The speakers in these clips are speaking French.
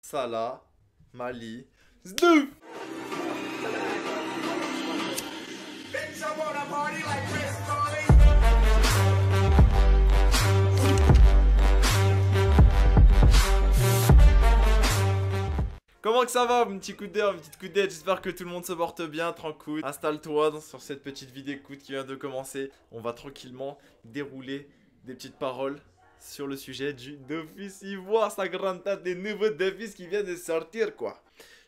Salah, Mali, Zdoof. Comment que ça va, mon petit coup de dé, petite coup de dé? J'espère que tout le monde se porte bien, tranquille. Installe-toi sur cette petite vidéo écoute qui vient de commencer. On va tranquillement dérouler des petites paroles sur le sujet du Dofus Ivoire, sa grande tête, des nouveaux Dofus qui viennent de sortir, quoi.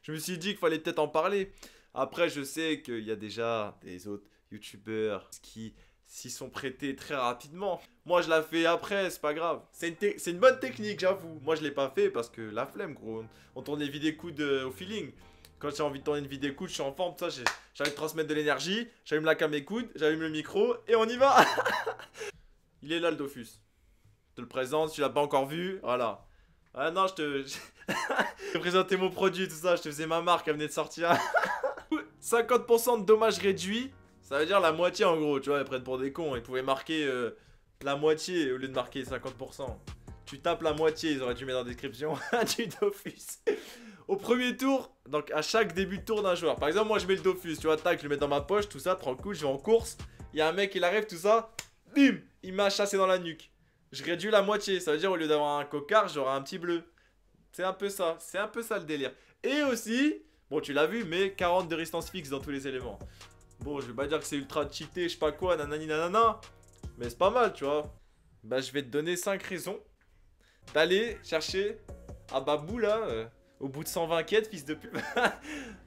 Je me suis dit qu'il fallait peut-être en parler. Après, je sais qu'il y a déjà des autres youtubeurs qui s'y sont prêtés très rapidement. Moi, je l'ai fait après, c'est pas grave. C'est une bonne technique, j'avoue. Moi, je l'ai pas fait parce que la flemme, gros. On tourne des vidéos coudes au feeling. Quand j'ai envie de tourner une vidéo coude, je suis en forme, ça, j'ai envie de transmettre de l'énergie. J'allume la cam écoute, j'allume le micro et on y va. Il est là, le Dofus. Je te le présente, si tu l'as pas encore vu, voilà. Ah non, je te présenté mon produit, tout ça, je te faisais ma marque, elle venait de sortir. 50% de dommages réduits, ça veut dire la moitié en gros, tu vois, ils prennent pour des cons. Ils pouvaient marquer la moitié au lieu de marquer 50%. Tu tapes la moitié, ils auraient dû mettre dans la description du Dofus. Au premier tour, donc à chaque début de tour d'un joueur. Par exemple, moi je mets le Dofus, tu vois, tac, je le mets dans ma poche, tout ça, tranquille, je vais en course. Il y a un mec, il arrive, tout ça, bim, il m'a chassé dans la nuque. Je réduis la moitié, ça veut dire au lieu d'avoir un cocard, j'aurai un petit bleu. C'est un peu ça le délire. Et aussi, bon tu l'as vu, mais 40 de résistance fixe dans tous les éléments. Bon, je vais pas dire que c'est ultra cheaté, je sais pas quoi, nanani nanana. Mais c'est pas mal, tu vois. Bah je vais te donner 5 raisons d'aller chercher à Babou là, au bout de 120 quêtes, fils de pub.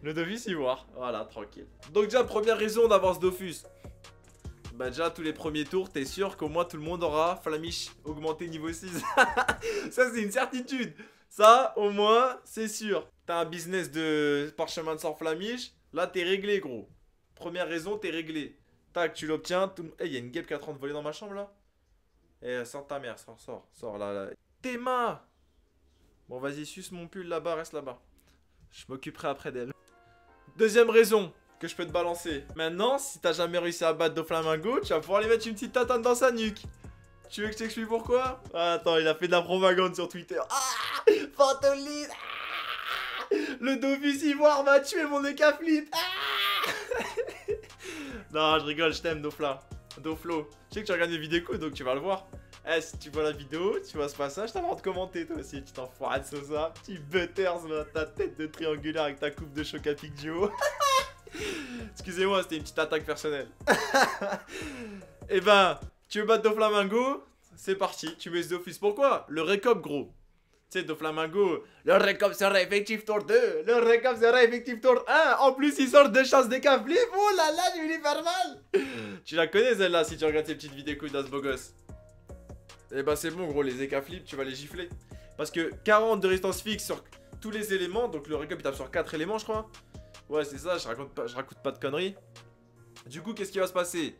Le Dofus Ivoire, voilà, tranquille. Donc déjà, première raison d'avoir ce Dofus. Bah déjà, tous les premiers tours, t'es sûr qu'au moins tout le monde aura Flamiche augmenté niveau 6. Ça, c'est une certitude. Ça, au moins, c'est sûr. T'as un business de parchemin de sort Flamiche, là, t'es réglé, gros. Première raison, t'es réglé. Tac, tu l'obtiens. Tout... Eh, y a une guêpe qui est en train de voler dans ma chambre, là. Eh, sors ta mère, sors, là. Tes mains. Bon, vas-y, suce mon pull là-bas, reste là-bas. Je m'occuperai après d'elle. Deuxième raison que je peux te balancer. Maintenant, si t'as jamais réussi à battre Doflamingo, tu vas pouvoir lui mettre une petite tatane dans sa nuque. Tu veux que je t'explique pourquoi? Ah, attends, il a fait de la propagande sur Twitter. Ah, Fantoline. Ah, le Dofus Ivoire m'a tué mon écaflip. Ah. Non, je rigole, je t'aime, Dofla. Doflo. Je sais que tu regardes mes vidéos, donc tu vas le voir. Eh, si tu vois la vidéo, tu vois ce passage, t'as le droit de commenter toi aussi, tu t'enfoirades sur ça. Petit butters, ta tête de triangulaire avec ta coupe de Chocapic Duo. Excusez-moi, c'était une petite attaque personnelle. Eh ben, tu veux battre Doflamingo? C'est parti, tu mets ce Dofus. Pourquoi? Le récop, gros. Tu sais, Doflamingo, le récop sera effectif tour 2, le récop sera effectif tour 1. En plus, il sort de chance des caflifs. Oh là là, je vais lui faire mal. Tu la connais celle-là si tu regardes ces petites vidéos d'As beau gosse. Eh ben, c'est bon, gros, les écaflips, tu vas les gifler. Parce que 40 de résistance fixe sur tous les éléments, donc le récop il tape sur 4 éléments, je crois. Ouais, c'est ça, je raconte pas de conneries. Du coup, qu'est-ce qui va se passer?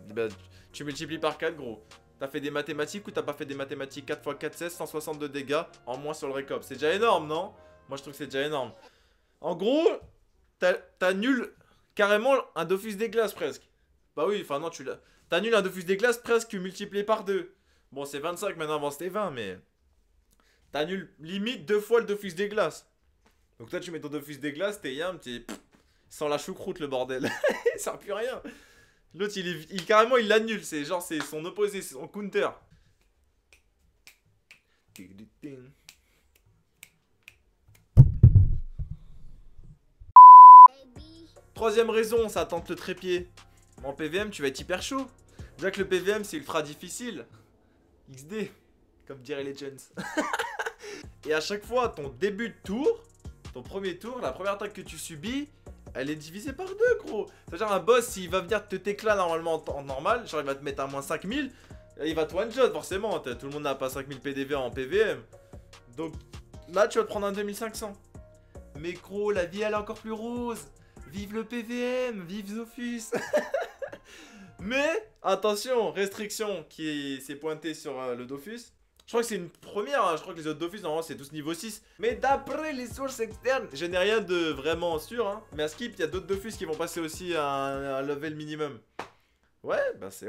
Bah, tu multiplies par 4, gros. T'as fait des mathématiques ou t'as pas fait des mathématiques? 4 x 4, 16, 162 dégâts en moins sur le récop. C'est déjà énorme, non? Moi, je trouve que c'est déjà énorme. En gros, t'annules carrément un Dofus des glaces, presque. Bah oui, enfin non, t'annules un Dofus des glaces presque multiplié par 2. Bon, c'est 25 maintenant, avant c'était 20, mais... T'annules limite 2 fois le Dofus des glaces. Donc toi tu mets ton Dofus des glaces, t'es yam, t'es... Sans la choucroute le bordel. Il sert plus à rien. L'autre carrément il l'annule, c'est genre c'est son opposé, c'est son counter. Troisième raison, ça tente le trépied. En PVM tu vas être hyper chaud. Déjà que le PVM c'est ultra difficile. XD, comme dirait Legends. Et à chaque fois ton début de tour, ton premier tour, la première attaque que tu subis, elle est divisée par 2, gros. C'est-à-dire un boss, s'il va venir te t'éclat normalement en normal, genre il va te mettre à moins 5000, il va te one-shot forcément. Tout le monde n'a pas 5000 PDV en PVM. Donc là, tu vas te prendre un 2500. Mais gros, la vie elle est encore plus rose. Vive le PVM, vive Dofus. Mais attention, restriction qui s'est pointée sur le Dofus. Je crois que c'est une première, hein. Je crois que les autres Dofus, normalement, c'est tous niveau 6. Mais d'après les sources externes, je n'ai rien de vraiment sûr, hein. Mais à Skip, il y a d'autres Dofus qui vont passer aussi à un level minimum. Ouais, bah c'est...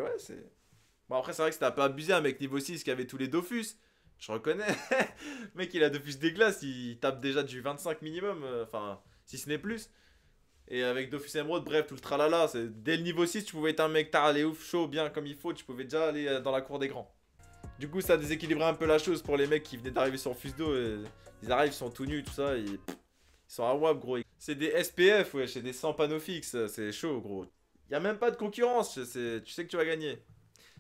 Bon, après, c'est vrai que c'était un peu abusé, un mec niveau 6 qui avait tous les Dofus. Je reconnais. Mec, il a Dofus des glaces, il tape déjà du 25 minimum. Enfin, si ce n'est plus. Et avec Dofus Emerald, bref, tout le tralala. Dès le niveau 6, tu pouvais être un mec tard, aller ouf, chaud, bien comme il faut. Tu pouvais déjà aller dans la cour des grands. Du coup, ça a déséquilibré un peu la chose pour les mecs qui venaient d'arriver sur Fusdo. Ils arrivent, ils sont tout nus, tout ça. Ils sont à WAP, gros. C'est des SPF, ouais, c'est des 100 panneaux fixes. C'est chaud, gros. Y a même pas de concurrence. Tu sais que tu vas gagner.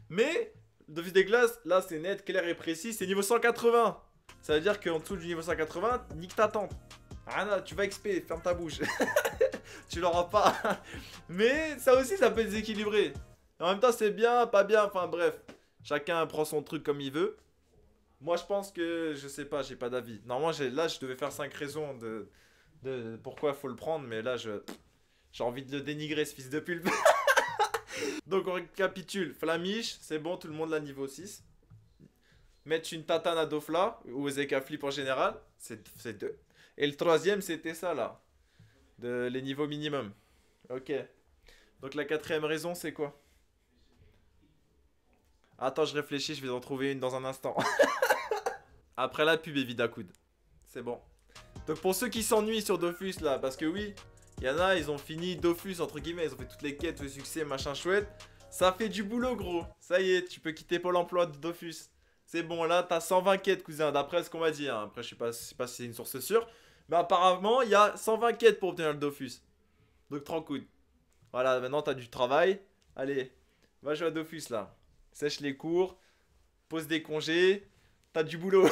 Mais, Dofus des glaces, là, c'est net, clair et précis. C'est niveau 180. Ça veut dire qu'en dessous du niveau 180, nique ta tante. Ah, tu vas XP, ferme ta bouche. Tu l'auras pas. Mais ça aussi, ça peut déséquilibrer. En même temps, c'est bien, pas bien, enfin bref. Chacun prend son truc comme il veut. Moi, je pense que, je sais pas, j'ai pas d'avis. Normalement, là, je devais faire 5 raisons de pourquoi faut le prendre. Mais là, j'ai envie de le dénigrer, ce fils de pulpe. Donc, on récapitule. Flamiche, c'est bon, tout le monde l'a niveau 6. Mettre une tatane à Dofla, ou aux Zeka Flip en général, c'est 2. Et le troisième, c'était ça, là. Les niveaux minimum. Ok. Donc la quatrième raison, c'est quoi? Attends, je réfléchis, je vais en trouver une dans un instant. Après la pub, Evidacoud. C'est bon. Donc pour ceux qui s'ennuient sur Dofus, là, parce que oui, il y en a, ils ont fini Dofus, entre guillemets, ils ont fait toutes les quêtes, le succès, machin chouette. Ça fait du boulot, gros. Ça y est, tu peux quitter Pôle emploi de Dofus. C'est bon, là, t'as 120 quêtes, cousin, d'après ce qu'on m'a dit. Hein. Après, je sais pas si c'est une source sûre. Mais apparemment, il y a 120 quêtes pour obtenir le Dofus. Donc, tranquille. Voilà, maintenant, t'as du travail. Allez, va jouer à Dofus, là. Sèche les cours. Pose des congés. T'as du boulot.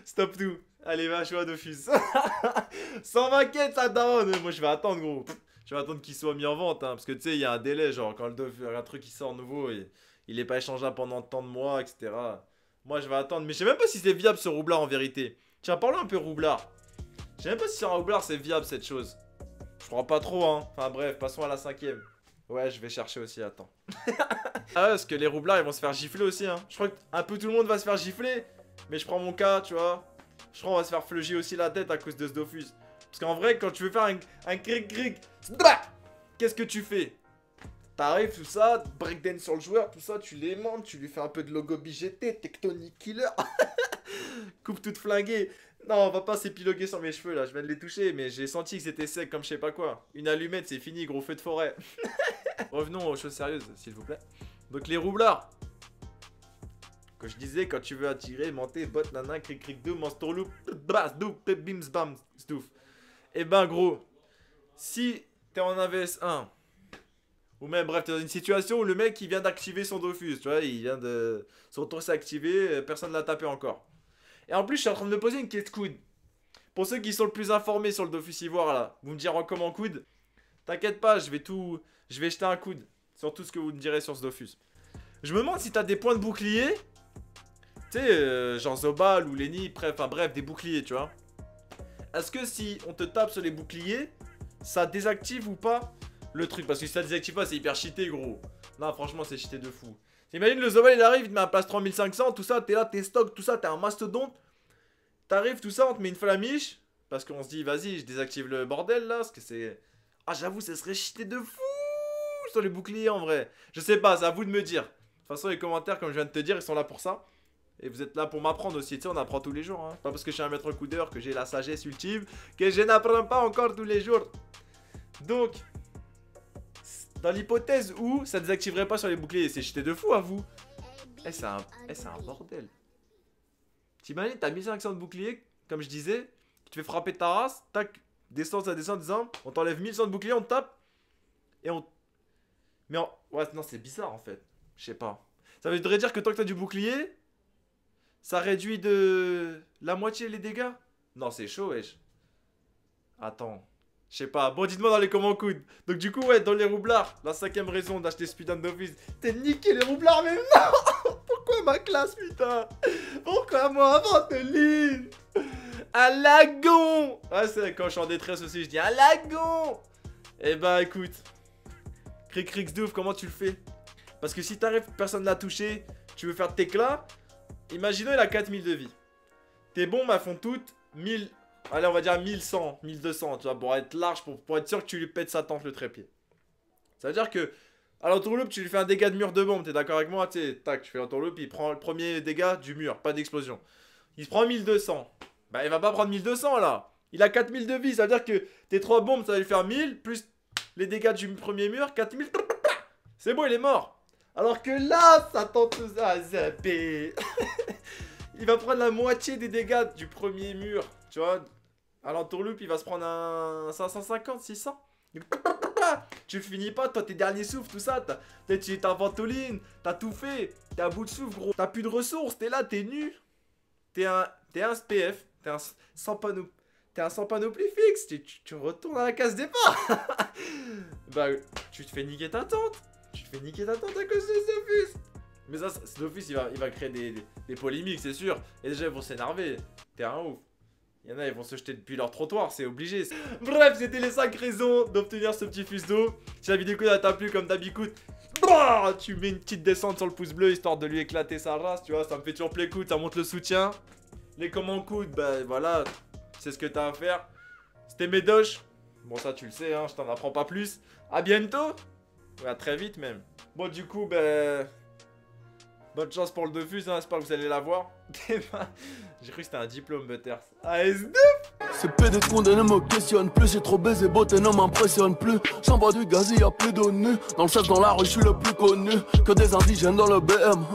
Stop tout. Allez, va jouer à Dofus. 120 quêtes, ça donne. Moi, je vais attendre, gros. Je vais attendre qu'il soit mis en vente. Hein, parce que, tu sais, il y a un délai. Genre, quand un truc qui sort nouveau, il est pas échangeable pendant tant de mois, etc. Moi, je vais attendre. Mais je sais même pas si c'est viable, ce roublard, en vérité. Tiens, parlons un peu roublard. Je sais même pas si sur un roublard, c'est viable, cette chose. Je crois pas trop, hein. Enfin, bref, passons à la 5ème. Ouais, je vais chercher aussi, attends. Ah ouais, parce que les roublards, ils vont se faire gifler aussi, hein. Je crois que un peu tout le monde va se faire gifler. Mais je prends mon cas, tu vois. Je crois qu'on va se faire fleuger aussi la tête à cause de ce Dofus. Parce qu'en vrai, quand tu veux faire un cric-cric, qu'est-ce que tu fais? T'arrives, tout ça, breakdance sur le joueur, tout ça, tu l'aimantes, tu lui fais un peu de logo BGT, Tectonic Killer. Coupe toute flinguée. Non, on va pas s'épiloguer sur mes cheveux là, je viens de les toucher, mais j'ai senti que c'était sec comme je sais pas quoi. Une allumette, c'est fini, gros feu de forêt. Revenons aux choses sérieuses, s'il vous plaît. Donc les roublards. Que je disais, quand tu veux attirer, monter, bot, nana, cric cric dou, monster loop, bas, dou, pep, bims, bam, stouf. Et ben gros, si t'es en AVS1, ou même bref, t'es dans une situation où le mec il vient d'activer son Dofus, tu vois, il vient de... Son tour s'est activé, personne l'a tapé encore. Et en plus, je suis en train de me poser une question coude. Pour ceux qui sont le plus informés sur le Dofus Ivoire là, vous me direz en comment coude. T'inquiète pas, je vais jeter un coude sur tout ce que vous me direz sur ce Dofus. Je me demande si t'as des points de bouclier. Tu sais, genre Zobal ou Lenny, enfin bref, des boucliers, tu vois. Est-ce que si on te tape sur les boucliers, ça désactive ou pas le truc? Parce que si ça désactive pas, c'est hyper cheaté, gros. Non, franchement, c'est cheaté de fou. T'imagines le Zobal, il arrive, il te met un place 3500, tout ça, t'es là, t'es stock, tout ça, t'es un mastodonte. T'arrives, tout ça, on te met une flamiche. Parce qu'on se dit, vas-y, je désactive le bordel là, parce que c'est... Ah, j'avoue, ça serait cheaté de fou sur les boucliers en vrai. Je sais pas, c'est à vous de me dire. De toute façon, les commentaires, comme je viens de te dire, ils sont là pour ça. Et vous êtes là pour m'apprendre aussi, tu sais, on apprend tous les jours. Hein. Pas parce que je suis un maître coudeur que j'ai la sagesse ultime, que je n'apprends pas encore tous les jours. Donc, dans l'hypothèse où ça désactiverait pas sur les boucliers, c'est cheaté de fou à vous. C'est un bordel. T'imagines, t'as 1500 de boucliers, comme je disais, tu fais frapper ta race, tac, descends, ça descend, on t'enlève 1100 de boucliers, on te tape, et on... Mais ouais, non, c'est bizarre en fait. Je sais pas. Ça voudrait dire que tant que t'as du bouclier, ça réduit de la moitié les dégâts? Non, c'est chaud, wesh. Attends. Je sais pas. Bon, dites-moi dans les commentaires, coude. Donc, du coup, ouais, dans les roublards, la 5ème raison d'acheter Speed Dofus. T'es niqué les roublards, mais non! Pourquoi ma classe, putain? Pourquoi moi, Venteline? Un lagon! Ah, c'est quand je suis en détresse aussi, je dis un lagon! Eh bah, écoute. Cric Douf, comment tu le fais? Parce que si t'arrives, personne l'a touché, tu veux faire de t'éclat. Imaginons il a 4000 de vie. Tes bombes elles font toutes 1000. Allez, on va dire 1100, 1200, tu vois, pour être large, pour être sûr que tu lui pètes sa tente le trépied. Ça veut dire que À l'entourloupe, tu lui fais un dégât de mur de bombe, t'es d'accord avec moi? Tu sais, tac, tu fais l'entourloupe, il prend le premier dégât du mur, pas d'explosion. Il se prend 1200. Bah, il va pas prendre 1200 là. Il a 4000 de vie, ça veut dire que tes 3 bombes, ça va lui faire 1000, plus les dégâts du premier mur, 4000. C'est bon, il est mort. Alors que là, ça tente à zapper. Il va prendre la moitié des dégâts du premier mur, tu vois. À l'entourloupe, il va se prendre un 550, 600. Tu le finis pas, toi, tes derniers souffles, tout ça. T'as ventoline, t'as tout fait. T'es à bout de souffle, gros. T'as plus de ressources, t'es là, t'es nu. T'es un SPF, t'es un sans panneau. T'es un sans panoplie fixe, tu retournes à la case départ. Bah, tu te fais niquer ta tante. Tu te fais niquer ta tante à cause de Dofus. Mais ça, Dofus, il va créer des polémiques, c'est sûr. Et déjà, ils vont s'énerver. T'es un ouf. Il y en a, ils vont se jeter depuis leur trottoir, c'est obligé. Bref, c'était les 5 raisons d'obtenir ce petit fuseau. Si la vidéo t'a plu, comme d'habitude, tu mets une petite descente sur le pouce bleu, histoire de lui éclater sa race, tu vois. Ça me fait toujours plaisir, ça montre le soutien. Les commentaires, bah voilà, c'est ce que t'as à faire. C'était Médoche. Bon, ça, tu le sais, hein, je t'en apprends pas plus. À bientôt. Ouais, à très vite, même. Bon, du coup, bah... bonne chance pour le Dofus, hein, j'espère que vous allez l'avoir. J'ai cru que c'était un diplôme, Butters. AS2. Ces PD de condé ne me questionnent plus. J'ai trop baisé, beauté ne m'impressionne plus. J'envoie du gaz, y'a plus de nu. Dans le chef, dans la rue, je suis le plus connu. Que des indigènes dans le BM.